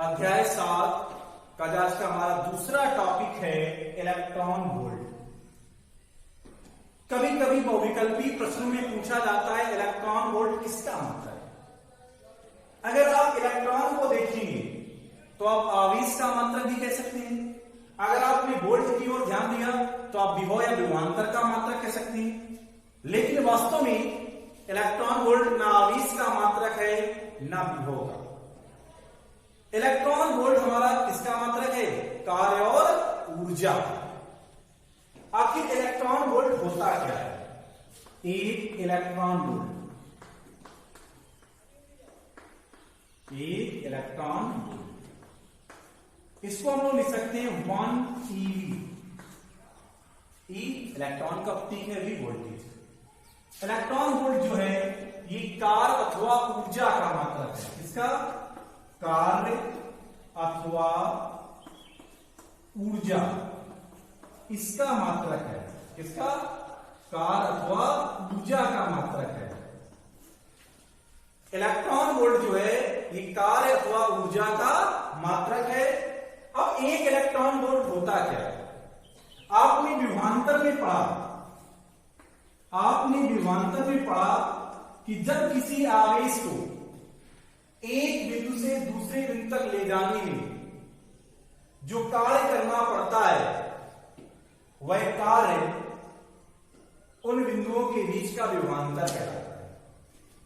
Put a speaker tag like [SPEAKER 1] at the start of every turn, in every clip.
[SPEAKER 1] अध्याय 7 का आज का हमारा दूसरा टॉपिक है इलेक्ट्रॉन वोल्ट। कभी कभी बहुविकल्पी प्रश्नों में पूछा जाता है इलेक्ट्रॉन वोल्ट किसका मात्रक है। अगर आप इलेक्ट्रॉन को देखेंगे तो आप आवेश का मात्रक भी कह सकते हैं। अगर आपने वोल्ट की ओर ध्यान दिया तो आप विभव या विभवांतर का मात्रक कह सकते हैं। लेकिन वास्तव में इलेक्ट्रॉन वोल्ट ना आवेश का मात्रक है ना विभव का। इलेक्ट्रॉन वोल्ट हमारा किसका मात्रक है? कार्य और ऊर्जा। आखिर इलेक्ट्रॉन वोल्ट होता क्या है? एक इलेक्ट्रॉन वोल्ट इसको हम लोग लिख सकते हैं 1 eV। ई इलेक्ट्रॉन का प्रतीक है, वी वोल्टेज। इलेक्ट्रॉन वोल्ट जो है ये कार्य अथवा ऊर्जा का मात्रक है। इसका कार्य अथवा ऊर्जा इसका मात्रक है। किसका? कार्य अथवा ऊर्जा का मात्रक है। इलेक्ट्रॉन वोल्ट जो है ये कार्य अथवा ऊर्जा का मात्रक है। अब एक इलेक्ट्रॉन वोल्ट होता क्या है? आपने विभवांतर में पढ़ा कि जब किसी आवेश को एक बिंदु से दूसरे बिंदु तक ले जाने में जो कार्य करना पड़ता है वह कार्य उन बिंदुओं के बीच का विभवांतर कहलाता है।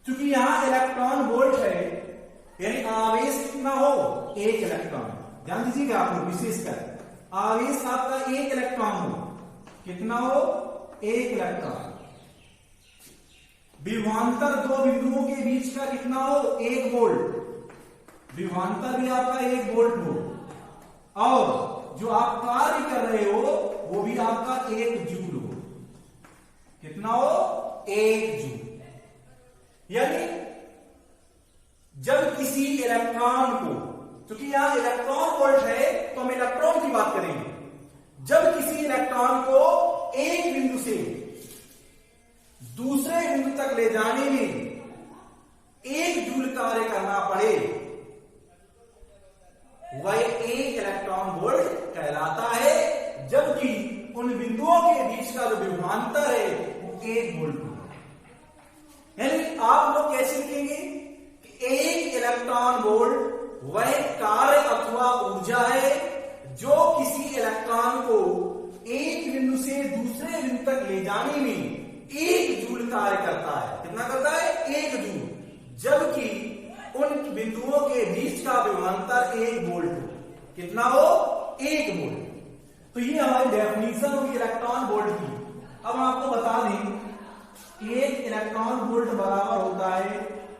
[SPEAKER 1] क्योंकि यहां इलेक्ट्रॉन वोल्ट है यानी आवेश कितना हो? एक इलेक्ट्रॉन। ध्यान दीजिएगा आप लोग विशेषकर आवेश आपका एक इलेक्ट्रॉन हो। कितना हो? एक इलेक्ट्रॉन। विभवांतर दो बिंदुओं के बीच का कितना हो? 1 वोल्ट। विभवांतर भी आपका 1 वोल्ट हो और जो आप कार्य कर रहे हो वो भी आपका 1 जूल हो। कितना हो? 1 जूल। यानी जब किसी इलेक्ट्रॉन को, क्योंकि यहां इलेक्ट्रॉन वोल्ट है तो हम इलेक्ट्रॉन की बात करेंगे। जब किसी इलेक्ट्रॉन को एक बिंदु से दूसरे बिंदु तक ले जाने में 1 जूल कार्य करना पड़े वह 1 इलेक्ट्रॉन वोल्ट कहलाता है। जबकि उन बिंदुओं के बीच का जो विभवांतर है वो 1 वोल्ट हो। यानी आप लोग कैसे लिखेंगे कि 1 इलेक्ट्रॉन वोल्ट वह कार्य अथवा ऊर्जा है जो किसी इलेक्ट्रॉन को एक बिंदु से दूसरे बिंदु तक ले जाने में 1 जूल कार्य करता है। कितना करता है? 1 जूल। जबकि उन बिंदुओं के बीच का विभवांतर 1 वोल्ट हो। कितना हो? 1 वोल्ट। तो ये हमारी डेफिनेशन होगी इलेक्ट्रॉन वोल्ट की। अब हम आपको बता दें 1 इलेक्ट्रॉन वोल्ट बराबर होता है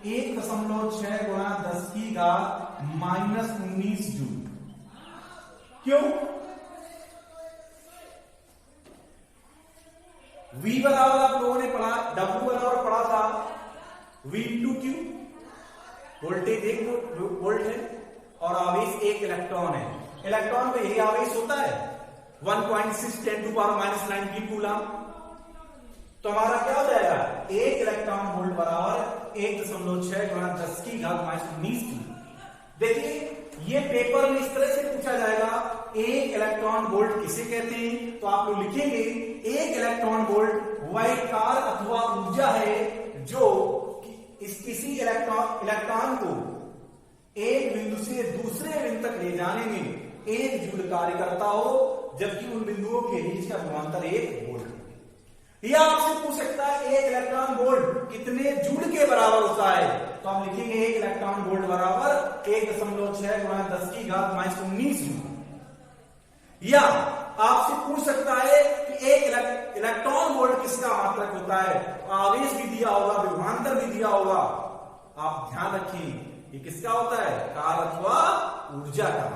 [SPEAKER 1] 1.6 गुणा 10 की घात -19 जूल। क्यों? V बराबर आप लोगों ने पढ़ा, W बराबर पढ़ा था V × Q। वोल्टेज 1 वोल्ट है और आवेश 1 इलेक्ट्रॉन है। इलेक्ट्रॉन में यही आवेश होता है 1.6 × 10⁻19 कूलम। तो हमारा क्या हो जाएगा? 1 इलेक्ट्रॉन वोल्ट बराबर 1.6 गुणा 10 की घात -19 जूल। देखिए ये पेपर में इस तरह से पूछा जाएगा 1 इलेक्ट्रॉन वोल्ट किसे कहते हैं? तो आप लोग लिखेंगे 1 इलेक्ट्रॉन वोल्ट वह कार्य अथवा ऊर्जा है जो किसी इलेक्ट्रॉन को एक बिंदु से दूसरे बिंदु तक ले जाने में 1 जूल कार्य करता हो, जबकि उन बिंदुओं के बीच का विभवांतर 1 वोल्ट। यह आपसे पूछ सकता है 1 इलेक्ट्रॉन वोल्ट कितने जूल के बराबर होता है? तो आप लिखेंगे 1 इलेक्ट्रॉन वोल्ट बराबर 1.6 गुणा 10 की घात -19 जूल। या आपसे पूछ सकता है कि 1 इलेक्ट्रॉन वोल्ट किसका मात्रक होता है? आवेश भी दिया होगा, विभवांतर भी दिया होगा। आप ध्यान रखें ये किसका होता है? कार्य अथवा ऊर्जा का।